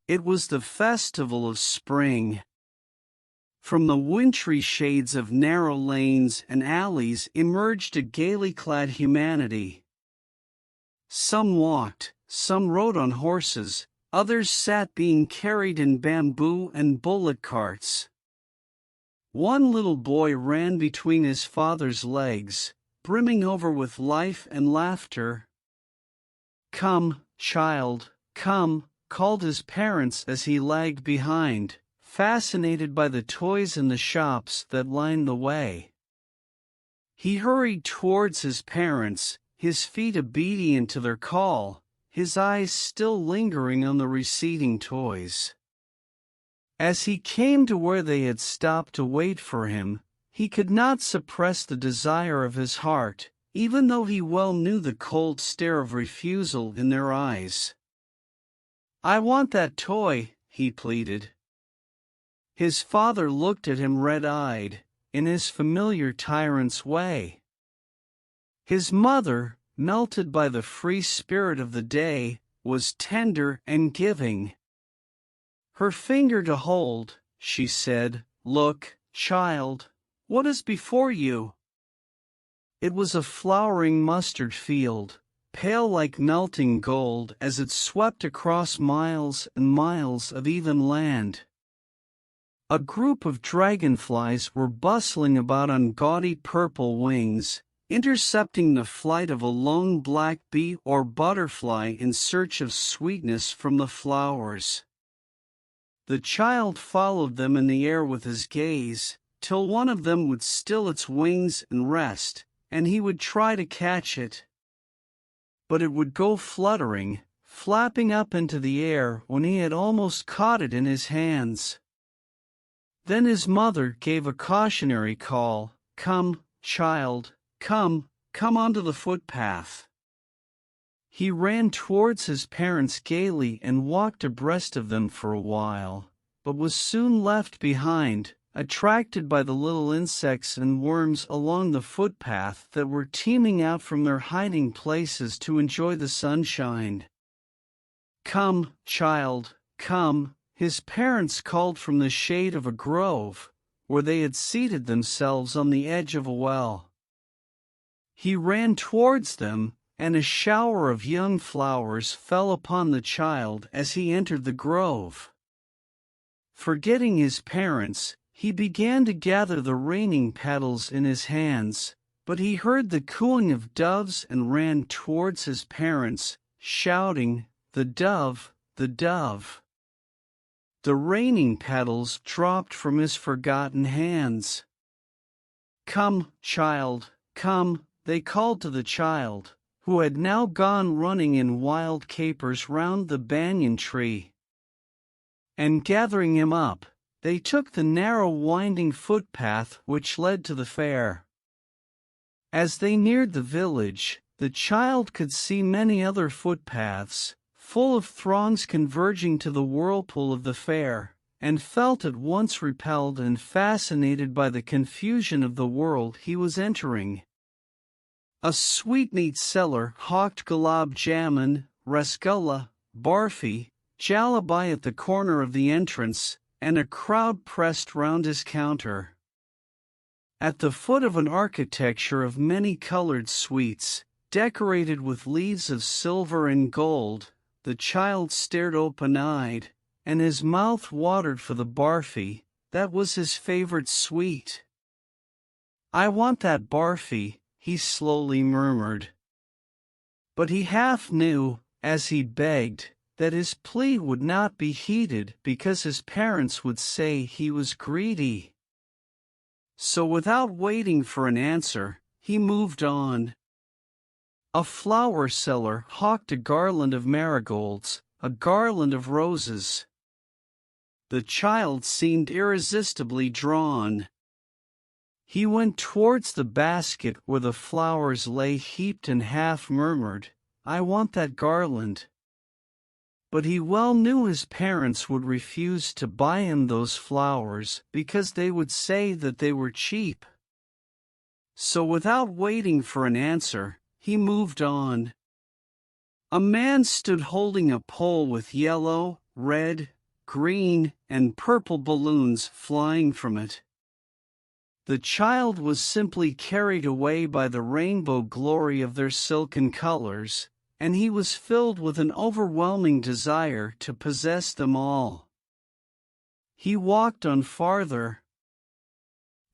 It was the festival of spring. From the wintry shades of narrow lanes and alleys emerged a gaily clad humanity. Some walked, some rode on horses, others sat being carried in bamboo and bullock carts. One little boy ran between his father's legs, brimming over with life and laughter. "Come, child, come," called his parents as he lagged behind, fascinated by the toys in the shops that lined the way. He hurried towards his parents, his feet obedient to their call, his eyes still lingering on the receding toys. As he came to where they had stopped to wait for him, he could not suppress the desire of his heart, even though he well knew the cold stare of refusal in their eyes. "I want that toy," he pleaded. His father looked at him red-eyed, in his familiar tyrant's way. His mother, melted by the free spirit of the day, was tender and giving. Her finger to hold, she said, "Look, child, what is before you?" It was a flowering mustard field, pale like melting gold as it swept across miles and miles of even land. A group of dragonflies were bustling about on gaudy purple wings, intercepting the flight of a lone black bee or butterfly in search of sweetness from the flowers. The child followed them in the air with his gaze, till one of them would still its wings and rest, and he would try to catch it. But it would go fluttering, flapping up into the air when he had almost caught it in his hands. Then his mother gave a cautionary call, "Come, child, come onto the footpath." He ran towards his parents gaily and walked abreast of them for a while, but was soon left behind, attracted by the little insects and worms along the footpath that were teeming out from their hiding places to enjoy the sunshine. "Come, child, come," his parents called from the shade of a grove, where they had seated themselves on the edge of a well. He ran towards them, and a shower of young flowers fell upon the child as he entered the grove. Forgetting his parents, he began to gather the raining petals in his hands, but he heard the cooing of doves and ran towards his parents, shouting, "The dove, the dove!" The raining petals dropped from his forgotten hands. "Come, child, come," they called to the child, who had now gone running in wild capers round the banyan tree. And gathering him up, they took the narrow winding footpath which led to the fair. As they neared the village, the child could see many other footpaths, full of throngs converging to the whirlpool of the fair, and felt at once repelled and fascinated by the confusion of the world he was entering. A sweetmeat seller hawked gulab jamun, rasgulla, barfi, jalebi at the corner of the entrance, and a crowd pressed round his counter. At the foot of an architecture of many-colored sweets, decorated with leaves of silver and gold, the child stared open-eyed, and his mouth watered for the barfi. That was his favorite sweet. "I want that barfi," he slowly murmured. But he half knew, as he begged, that his plea would not be heeded because his parents would say he was greedy. So without waiting for an answer, he moved on. A flower seller hawked a garland of marigolds, a garland of roses. The child seemed irresistibly drawn. He went towards the basket where the flowers lay heaped and half murmured, "I want that garland." But he well knew his parents would refuse to buy him those flowers because they would say that they were cheap. So without waiting for an answer, he moved on. A man stood holding a pole with yellow, red, green, and purple balloons flying from it. The child was simply carried away by the rainbow glory of their silken colors, and he was filled with an overwhelming desire to possess them all. He walked on farther.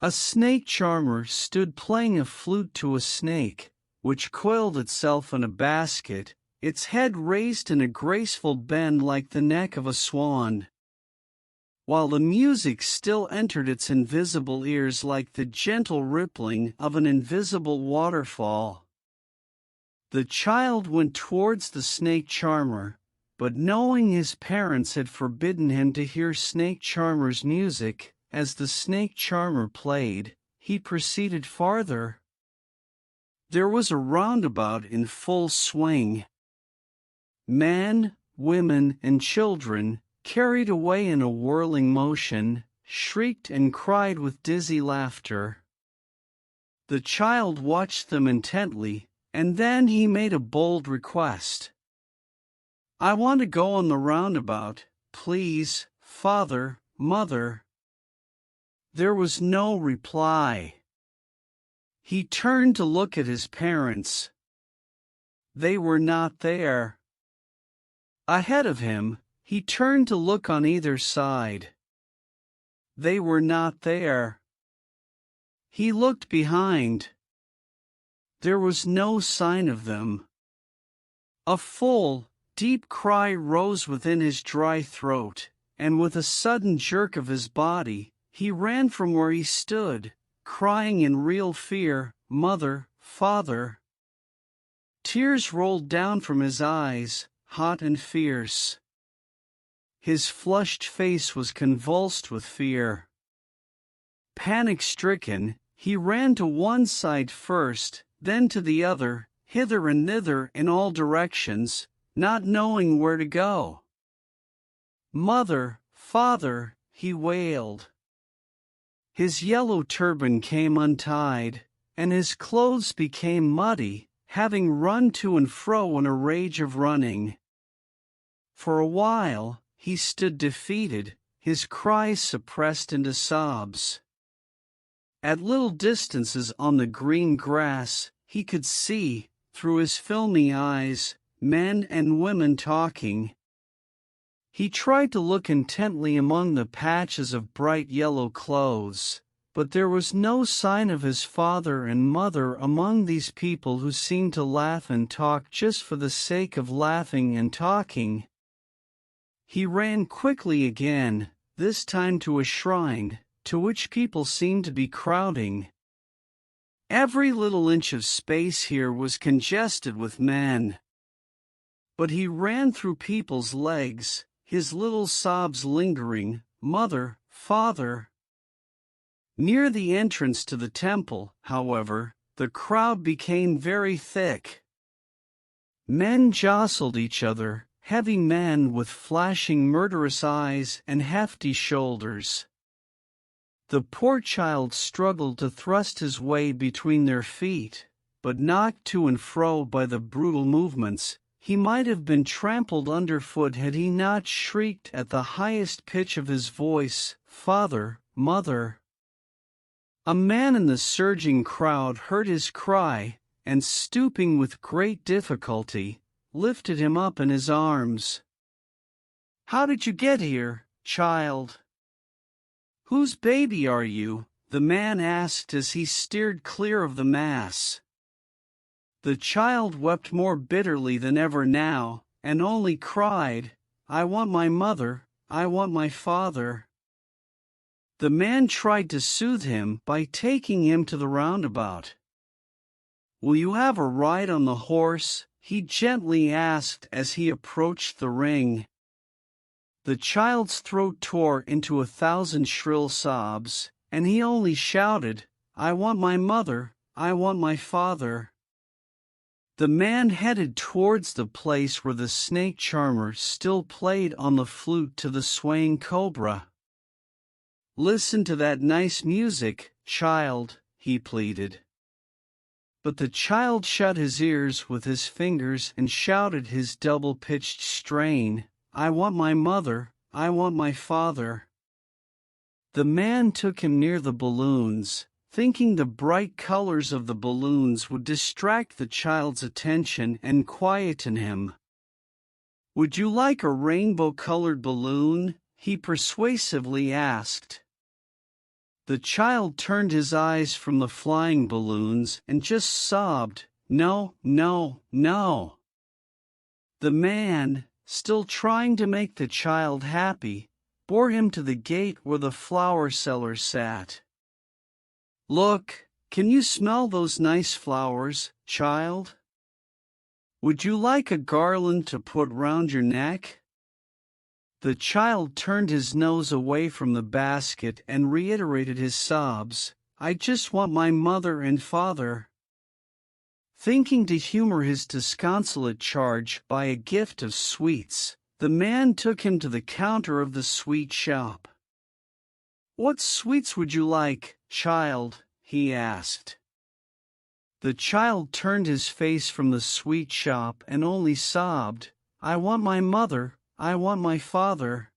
A snake charmer stood playing a flute to a snake, which coiled itself in a basket, its head raised in a graceful bend like the neck of a swan, while the music still entered its invisible ears like the gentle rippling of an invisible waterfall. The child went towards the snake charmer, but knowing his parents had forbidden him to hear snake charmer's music, as the snake charmer played, he proceeded farther. There was a roundabout in full swing. Men, women, and children, carried away in a whirling motion, shrieked and cried with dizzy laughter. The child watched them intently, and then he made a bold request. "I want to go on the roundabout, please, father, mother." There was no reply. He turned to look at his parents. They were not there. Ahead of him, he turned to look on either side. They were not there. He looked behind. There was no sign of them. A full, deep cry rose within his dry throat, and with a sudden jerk of his body, he ran from where he stood, crying in real fear, "Mother, father." Tears rolled down from his eyes, hot and fierce. His flushed face was convulsed with fear. Panic-stricken, he ran to one side first, then to the other, hither and thither in all directions, not knowing where to go. "Mother, father," he wailed. His yellow turban came untied, and his clothes became muddy, having run to and fro in a rage of running. For a while, he stood defeated, his cries suppressed into sobs. At little distances on the green grass, he could see, through his filmy eyes, men and women talking. He tried to look intently among the patches of bright yellow clothes, but there was no sign of his father and mother among these people who seemed to laugh and talk just for the sake of laughing and talking. He ran quickly again, this time to a shrine, to which people seemed to be crowding. Every little inch of space here was congested with men. But he ran through people's legs, his little sobs lingering, "Mother, father." Near the entrance to the temple, however, the crowd became very thick. Men jostled each other, heavy men with flashing murderous eyes and hefty shoulders. The poor child struggled to thrust his way between their feet, but knocked to and fro by the brutal movements, he might have been trampled underfoot had he not shrieked at the highest pitch of his voice, "Father, mother." A man in the surging crowd heard his cry, and stooping with great difficulty, lifted him up in his arms. "How did you get here, child?" "Whose baby are you?" the man asked as he steered clear of the mass. The child wept more bitterly than ever now, and only cried, "I want my mother, I want my father." The man tried to soothe him by taking him to the roundabout. "Will you have a ride on the horse?" he gently asked as he approached the ring. The child's throat tore into 1,000 shrill sobs, and he only shouted, "I want my mother, I want my father." The man headed towards the place where the snake charmer still played on the flute to the swaying cobra. "Listen to that nice music, child," he pleaded. But the child shut his ears with his fingers and shouted his double-pitched strain, "I want my mother, I want my father." The man took him near the balloons, thinking the bright colors of the balloons would distract the child's attention and quieten him. "Would you like a rainbow-colored balloon?" he persuasively asked. The child turned his eyes from the flying balloons and just sobbed, "No, no, no." The man, still trying to make the child happy, bore him to the gate where the flower seller sat. "Look, can you smell those nice flowers, child? Would you like a garland to put round your neck?" The child turned his nose away from the basket and reiterated his sobs, "I just want my mother and father." Thinking to humor his disconsolate charge by a gift of sweets, the man took him to the counter of the sweet shop. "What sweets would you like, child?" he asked. The child turned his face from the sweet shop and only sobbed, "I want my mother, I want my father."